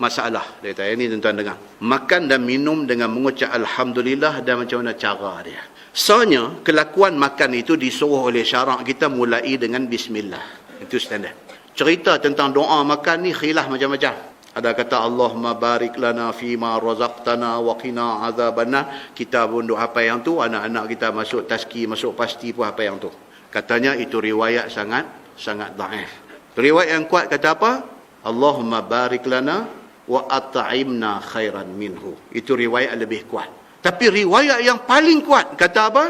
masalah. Dia kata, ini tuan-tuan dengar. Makan dan minum dengan mengucap Alhamdulillah dan macam mana cara dia. Soalnya, kelakuan makan itu disuruh oleh syarak kita mulai dengan Bismillah. Itu standard. Cerita tentang doa makan ni khilaf macam-macam. Ada kata Allahumma barik lana fima razaqtana wa qina azabannar. Kita pun duk hafal yang tu, anak-anak kita masuk taski, masuk pasti pun hafal yang tu. Katanya itu riwayat sangat dhaif. Riwayat yang kuat kata apa? Allahumma barik lana wa at'imna khairan minhu. Itu riwayat lebih kuat. Tapi riwayat yang paling kuat kata apa?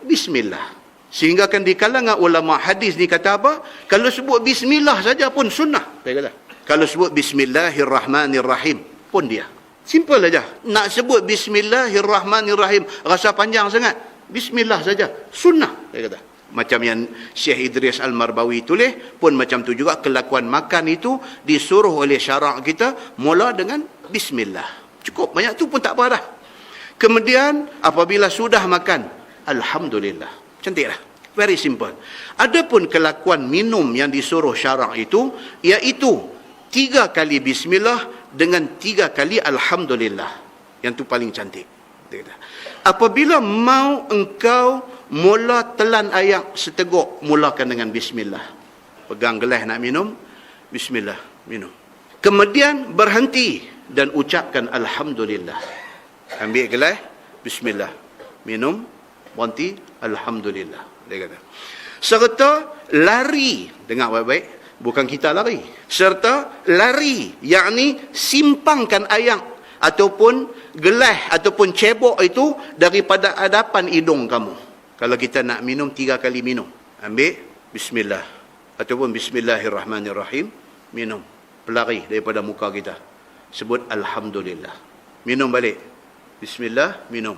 Bismillah. Sehingga kan di kalangan ulama hadis ni kata apa? Kalau sebut bismillah saja pun sunnah. Dia kata. Kalau sebut bismillahirrahmanirrahim pun dia. Simple saja. Nak sebut bismillahirrahmanirrahim rasa panjang sangat. Bismillah saja. Sunnah. Dia kata. Macam yang Syekh Idris Al-Marbawi tulis pun macam tu juga, kelakuan makan itu disuruh oleh syarak kita mula dengan bismillah. Cukup, banyak tu pun tak apa dah. Kemudian apabila sudah makan, alhamdulillah. Cantik dah. Very simple. Adapun kelakuan minum yang disuruh syarak itu iaitu 3 kali bismillah dengan 3 kali alhamdulillah. Yang tu paling cantik. Apabila mau engkau mula telan air seteguk, mulakan dengan bismillah. Pegang gelas nak minum, bismillah, minum. Kemudian berhenti dan ucapkan alhamdulillah. Ambil gelas, bismillah, minum, berhenti, alhamdulillah. Dia kata. Serta lari, dengar baik-baik, bukan kita lari. Serta lari, yakni simpangkan air ataupun gelas ataupun cebok itu daripada hadapan hidung kamu. Kalau kita nak minum 3 kali minum, ambil bismillah ataupun bismillahirrahmanirrahim, minum, pelari daripada muka kita, sebut alhamdulillah, minum balik, bismillah, minum,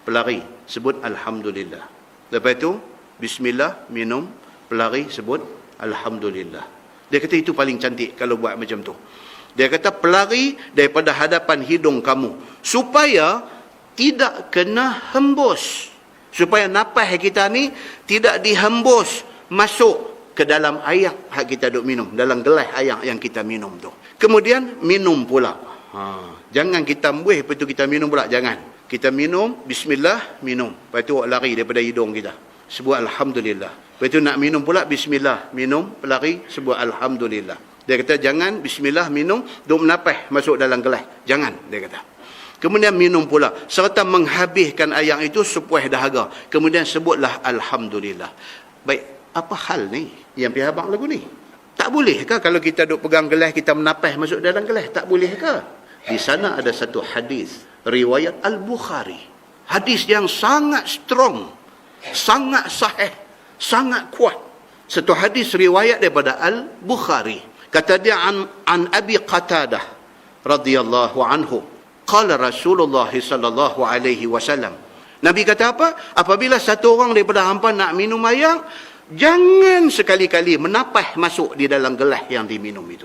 pelari, sebut alhamdulillah. Lepas itu bismillah, minum, pelari, sebut alhamdulillah. Dia kata itu paling cantik kalau buat macam tu. Dia kata pelari daripada hadapan hidung kamu supaya tidak kena hembus, supaya napas kita ni tidak dihembus masuk ke dalam air yang kita duk minum, dalam gelas air yang kita minum tu. Kemudian minum pula. Jangan kita embuih lepas tu kita minum pula, jangan. Kita minum bismillah, minum. Lepas tu lari daripada hidung kita, sebut alhamdulillah. Lepas tu nak minum pula bismillah, minum, pelari, sebut alhamdulillah. Dia kata jangan bismillah minum duk menapas masuk dalam gelas. Jangan, dia kata. Kemudian minum pula serta menghabiskan air itu sepuas dahaga. Kemudian sebutlah alhamdulillah. Baik, apa hal ni yang pihak abang lagu ni? Tak boleh ke kalau kita duk pegang gelas kita menapas masuk dalam gelas? Tak boleh ke? Di sana ada satu hadis riwayat Al-Bukhari. Hadis yang sangat strong, sangat sahih, sangat kuat. Satu hadis riwayat daripada Al-Bukhari. Kata dia an Abi Qatadah radhiyallahu anhu. Qala Rasulullah sallallahu alaihi wasallam. Nabi kata apa? Apabila satu orang daripada hampa nak minum air, jangan sekali-kali menapas masuk di dalam gelas yang diminum itu.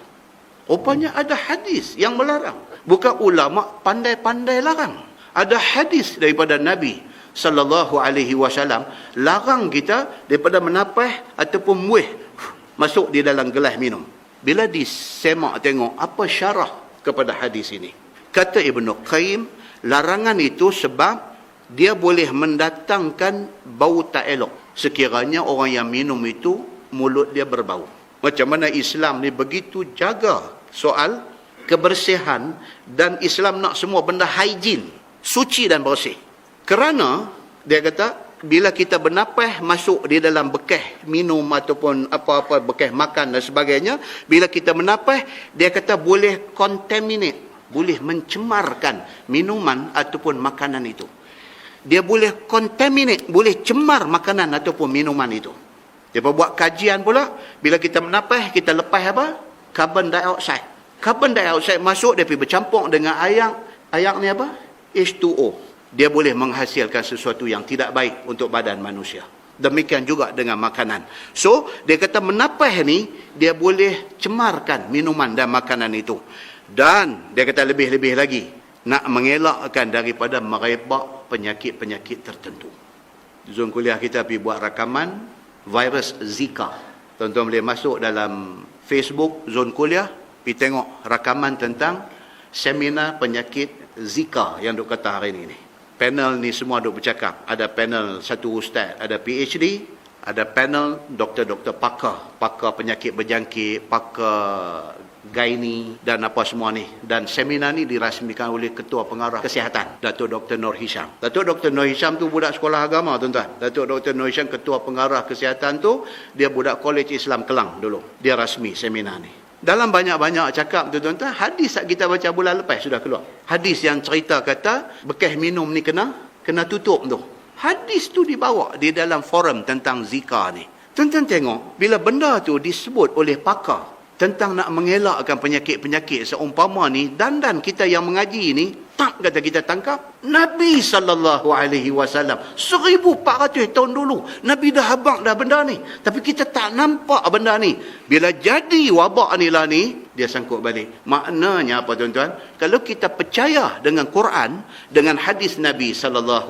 Rupanya ada hadis yang melarang. Bukan ulama pandai-pandai larang. Ada hadis daripada Nabi sallallahu alaihi wasallam larang kita daripada menapas ataupun muih masuk di dalam gelas minum. Bila disemak tengok apa syarah kepada hadis ini. Kata Ibnu Qayyim, larangan itu sebab dia boleh mendatangkan bau tak elok. Sekiranya orang yang minum itu mulut dia berbau. Macam mana Islam ni begitu jaga soal kebersihan, dan Islam nak semua benda higien, suci dan bersih. Kerana dia kata bila kita bernapas masuk di dalam bekas minum ataupun apa-apa bekas makan dan sebagainya, bila kita bernapas, dia kata boleh contaminate, boleh mencemarkan minuman ataupun makanan itu. Dia boleh contaminate, boleh cemar makanan ataupun minuman itu. Dia buat kajian pula, bila kita menapas, kita lepas apa? Carbon dioxide. Carbon dioxide masuk, dia pergi bercampur dengan air. Air ni apa? H2O. Dia boleh menghasilkan sesuatu yang tidak baik untuk badan manusia. Demikian juga dengan makanan. So, dia kata menapas ni, dia boleh cemarkan minuman dan makanan itu. Dan dia kata lebih-lebih lagi, nak mengelakkan daripada merebak penyakit-penyakit tertentu. Zon kuliah kita pergi buat rakaman virus Zika. Tuan-tuan boleh masuk dalam Facebook Zon kuliah, pergi tengok rakaman tentang seminar penyakit Zika yang duk kata hari ni. Panel ni semua duk bercakap. Ada panel satu ustaz, ada PhD, ada panel doktor-doktor pakar penyakit berjangkit, pakar gynae dan apa semua ni. Dan seminar ni dirasmikan oleh Ketua Pengarah Kesihatan, Datuk Dr. Nur Hisham. Datuk Dr. Nur Hisham tu budak sekolah agama, tuan-tuan. Datuk Dr. Nur Hisham Ketua Pengarah Kesihatan tu, dia budak Kolej Islam Kelang dulu. Dia rasmi seminar ni. Dalam banyak-banyak cakap tu, tuan-tuan, hadis yang kita baca bulan lepas sudah keluar. Hadis yang cerita kata bekas minum ni kena tutup tu. Hadis tu dibawa di dalam forum tentang Zika ni. Tuan-tuan tengok, bila benda tu disebut oleh pakar tentang nak mengelakkan penyakit-penyakit seumpama ni, dan kita yang mengaji ni, tak kata kita tangkap. Nabi SAW 1400 tahun dulu, Nabi dah habaq dah benda ni. Tapi kita tak nampak benda ni. Bila jadi wabak ni lah ni, dia sangkut balik. Maknanya apa, tuan-tuan? Kalau kita percaya dengan Quran, dengan hadis Nabi SAW,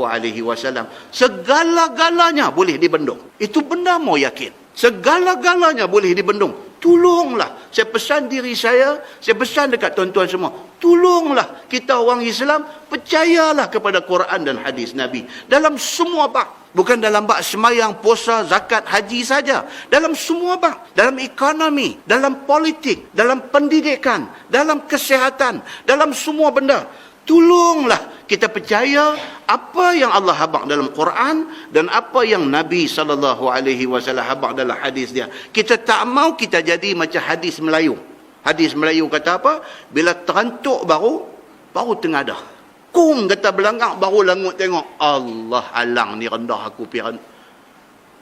segala-galanya boleh dibendung. Itu benda mau yakin. Segala-galanya boleh dibendung. Tolonglah, saya pesan diri saya pesan dekat tuan-tuan semua, tolonglah kita orang Islam, percayalah kepada Quran dan hadis Nabi dalam semua bab. Bukan dalam bab semayang, puasa, zakat, haji saja. Dalam semua bab. Dalam ekonomi, dalam politik, dalam pendidikan, dalam kesihatan, dalam semua benda. Tolonglah kita percaya apa yang Allah habaq dalam Quran dan apa yang Nabi SAW habaq dalam hadis dia. Kita tak mau kita jadi macam hadis Melayu. Hadis Melayu kata apa? Bila terantuk baru tengadah. Kum kata belangak, baru langut tengok. Allah alang ni rendah aku piran.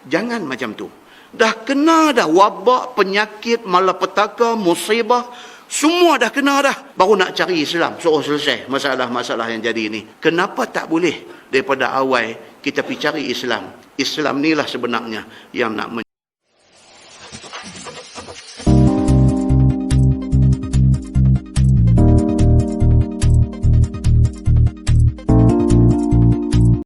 Jangan macam tu. Dah kena dah wabak, penyakit, malapetaka, musibah. Semua dah kena dah. Baru nak cari Islam. Suruh selesai masalah-masalah yang jadi ni. Kenapa tak boleh? Daripada awal kita pergi cari Islam. Islam ni lah sebenarnya yang nak